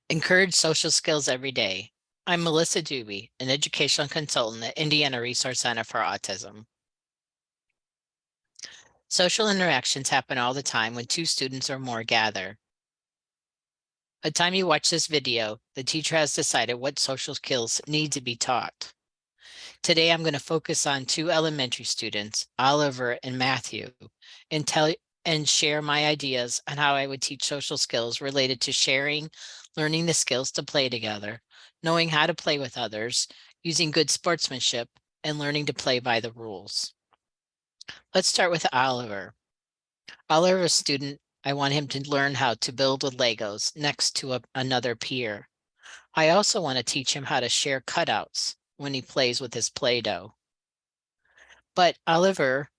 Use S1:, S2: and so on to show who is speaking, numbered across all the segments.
S1: Encourage social skills every day. I'm Melissa Dubie, an educational consultant at Indiana Resource Center for Autism. Social interactions happen all the time when two students or more gather. By the time you watch this video, the teacher has decided what social skills need to be taught. Today, I'm going to focus on two elementary students, Oliver and Matthew, and share my ideas on how I would teach social skills related to sharing, learning the skills to play together, knowing how to play with others, using good sportsmanship, and learning to play by the rules. Let's start with Oliver. Oliver is a student. I want him to learn how to build with Legos next to another peer. I also want to teach him how to share cutouts when he plays with his Play-Doh. But Oliver,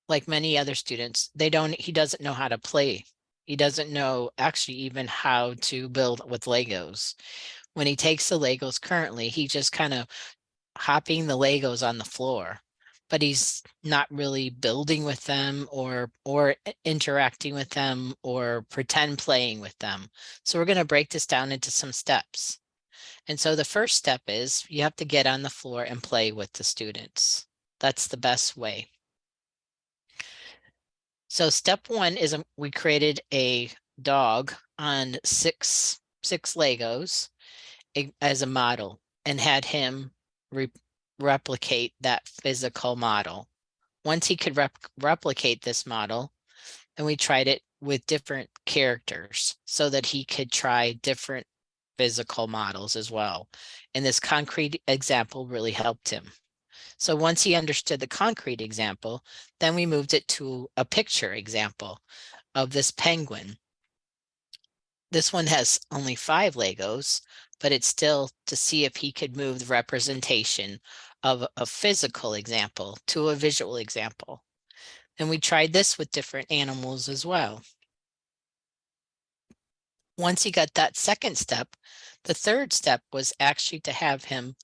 S1: like many other students, he doesn't know how to play. He doesn't know actually even how to build with Legos. When he takes the Legos currently, he just kind of hopping the Legos on the floor, but he's not really building with them or interacting with them or pretend playing with them. So we're going to break this down into some steps. And so the first step is you have to get on the floor and play with the students. That's the best way. So step one is we created a dog on six Legos as a model and had him replicate that physical model. Once he could replicate this model, and we tried it with different characters so that he could try different physical models as well. And this concrete example really helped him. So once he understood the concrete example, then we moved it to a picture example of this penguin. This one has only 5 Legos, but it's still to see if he could move the representation of a physical example to a visual example. And we tried this with different animals as well. Once he got that second step, the third step was actually to have him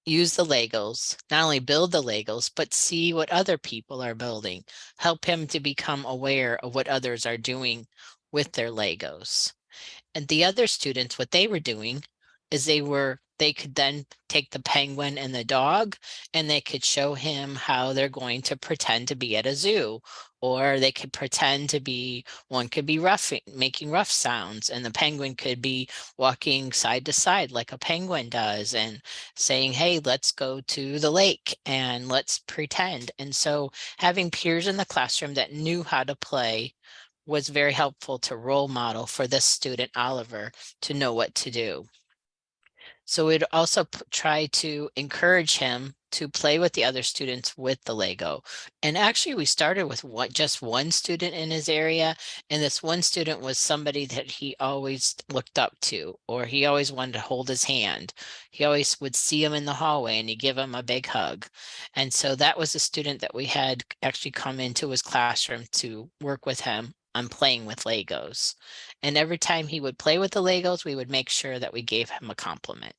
S1: use the Legos, not only build the Legos, but see what other people are building, help him to become aware of what others are doing with their Legos. And the other students, what they were doing is they could then take the penguin and the dog and they could show him how they're going to pretend to be at a zoo, or they could pretend to be, one could be making rough sounds, and the penguin could be walking side to side like a penguin does and saying, hey, let's go to the lake and let's pretend. And so having peers in the classroom that knew how to play was very helpful to role model for this student, Oliver, to know what to do. So we'd also try to encourage him to play with the other students with the Lego. And actually we started with just one student in his area. And this one student was somebody that he always looked up to, or he always wanted to hold his hand. He always would see him in the hallway and he'd give him a big hug. And so that was a student that we had actually come into his classroom to work with him on playing with Legos. And every time he would play with the Legos, we would make sure that we gave him a compliment.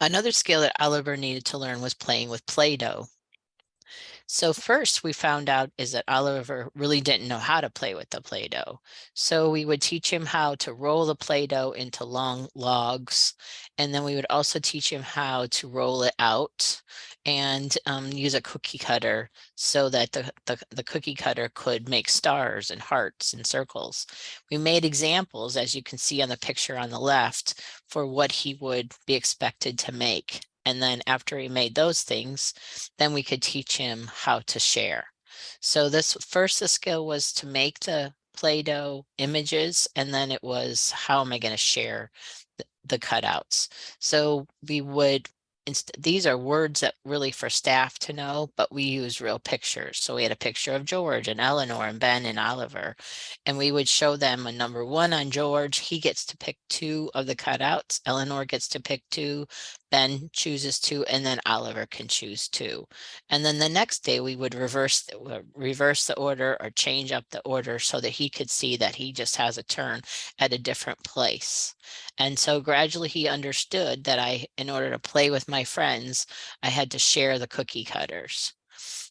S1: Another skill that Oliver needed to learn was playing with Play-Doh. So first we found out is that Oliver really didn't know how to play with the Play-Doh. So we would teach him how to roll the Play-Doh into long logs. And then we would also teach him how to roll it out and use a cookie cutter so that the cookie cutter could make stars and hearts and circles. We made examples, as you can see on the picture on the left, for what he would be expected to make. And then after he made those things, then we could teach him how to share. So the skill was to make the Play-Doh images, and then it was, how am I going to share the cutouts? So we would, these are words that really for staff to know, but we use real pictures. So we had a picture of George and Eleanor and Ben and Oliver, and we would show them a number 1 on George. He gets to pick 2 of the cutouts. Eleanor gets to pick 2. Ben chooses 2, and then Oliver can choose 2. And then the next day we would reverse the order or change up the order so that he could see that he just has a turn at a different place. And so gradually he understood that in order to play with my friends, I had to share the cookie cutters.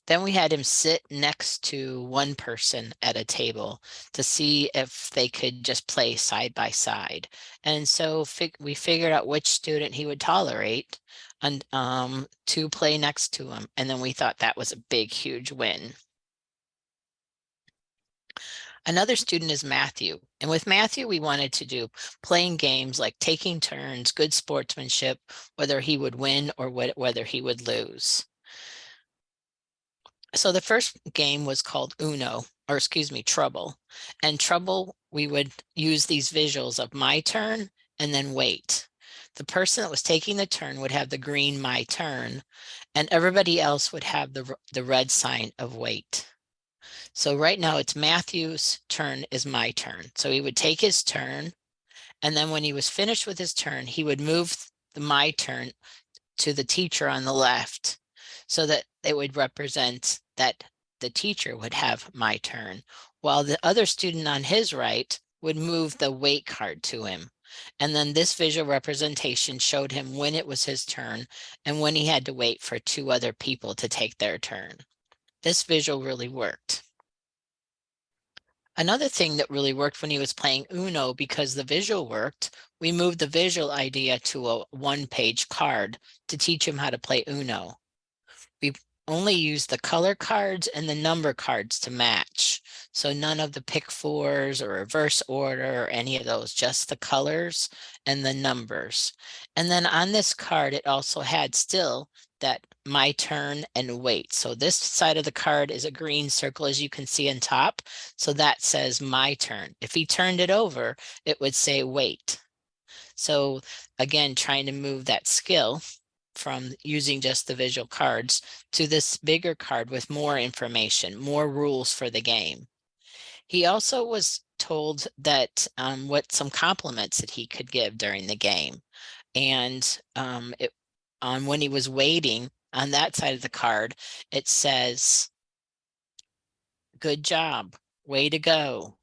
S1: Then we had him sit next to one person at a table to see if they could just play side by side. And so we figured out which student he would tolerate and to play next to him. And then we thought that was a big, huge win. Another student is Matthew. And with Matthew, we wanted to do playing games like taking turns, good sportsmanship, whether he would win or whether he would lose. So the first game was called Uno, or excuse me, Trouble. And Trouble, we would use these visuals of my turn and then wait. The person that was taking the turn would have the green my turn, and everybody else would have the red sign of wait. So right now it's Matthew's turn is my turn. So he would take his turn, and then when he was finished with his turn, he would move the my turn to the teacher on the left so that it would represent that the teacher would have my turn, while the other student on his right would move the wait card to him. And then this visual representation showed him when it was his turn and when he had to wait for two other people to take their turn. This visual really worked. Another thing that really worked when he was playing Uno, because the visual worked, we moved the visual idea to a one-page card to teach him how to play Uno. We only used the color cards and the number cards to match. So none of the pick fours or reverse order or any of those, just the colors and the numbers. And then on this card, it also had still that my turn and wait. So this side of the card is a green circle, as you can see on top. So that says my turn. If he turned it over, it would say wait. So again, trying to move that skill from using just the visual cards to this bigger card with more information, more rules for the game. He also was told that what some compliments that he could give during the game. And on when he was waiting on that side of the card, it says, good job, way to go.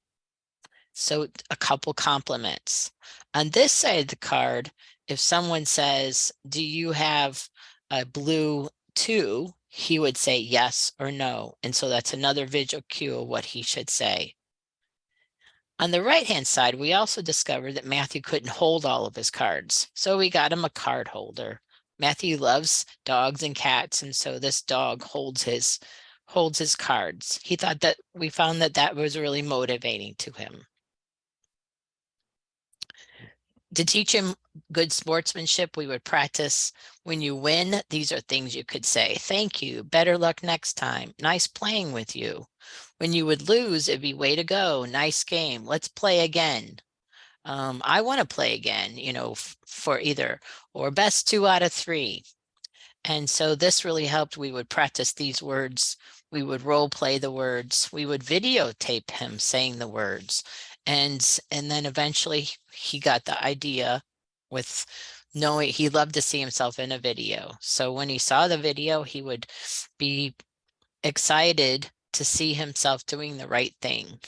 S1: So a couple compliments. On this side of the card, if someone says, do you have a blue 2? He would say yes or no. And so that's another visual cue of what he should say. On the right-hand side, we also discovered that Matthew couldn't hold all of his cards. So we got him a card holder. Matthew loves dogs and cats, and so this dog holds his cards. He thought that we found that that was really motivating to him. To teach him good sportsmanship, we would practice when you win, these are things you could say. Thank you, better luck next time, nice playing with you. When you would lose, it'd be way to go, nice game, let's play again. I want to play again, you know, for either, or best 2 out of 3. And so this really helped. We would practice these words. We would role play the words. We would videotape him saying the words. And then eventually he got the idea with knowing he loved to see himself in a video. So when he saw the video, he would be excited to see himself doing the right thing.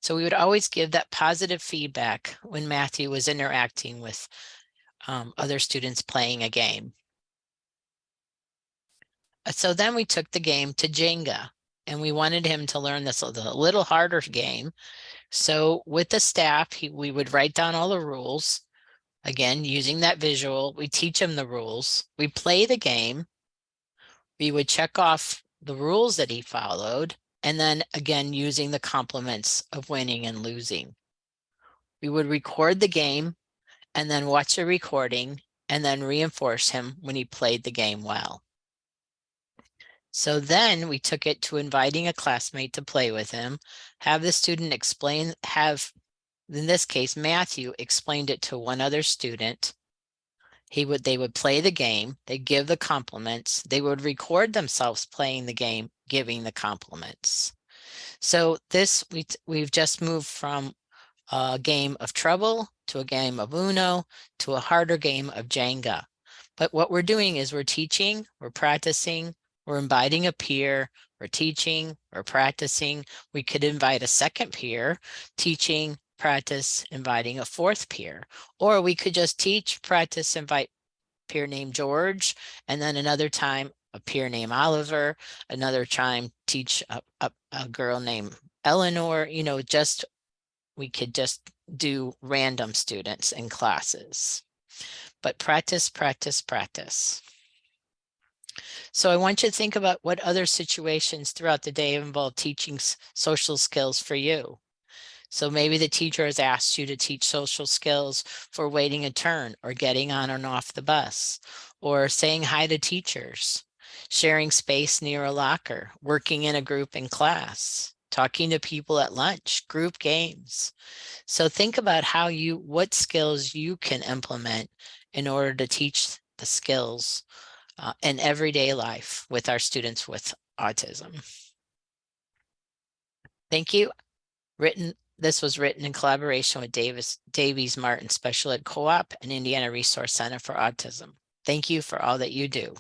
S1: So we would always give that positive feedback when Matthew was interacting with other students playing a game. So then we took the game to Jenga, and we wanted him to learn this a little harder game. So with the staff, we would write down all the rules. Again, using that visual, we teach him the rules. We play the game. We would check off the rules that he followed, and then again, using the compliments of winning and losing. We would record the game and then watch the recording and then reinforce him when he played the game well. So then we took it to inviting a classmate to play with him, have the student explain, in this case, Matthew explained it to one other student. They would play the game, they'd give the compliments, they would record themselves playing the game, giving the compliments. So we've just moved from a game of Trouble to a game of Uno to a harder game of Jenga. But what we're doing is we're teaching, we're practicing, we're inviting a peer, we're teaching, we're practicing. We could invite a second peer, teaching, practice, inviting a fourth peer. Or we could just teach, practice, invite peer named George, and then another time a peer named Oliver, another time teach a girl named Eleanor, you know, we could just do random students in classes. But practice, practice, practice. So I want you to think about what other situations throughout the day involve teaching social skills for you. So maybe the teacher has asked you to teach social skills for waiting a turn or getting on and off the bus, or saying hi to teachers, sharing space near a locker, working in a group in class, talking to people at lunch, group games. So think about what skills you can implement in order to teach the skills in everyday life with our students with autism. Thank you. This was written in collaboration with Daviess-Martin Special Ed Co-op and Indiana Resource Center for Autism. Thank you for all that you do.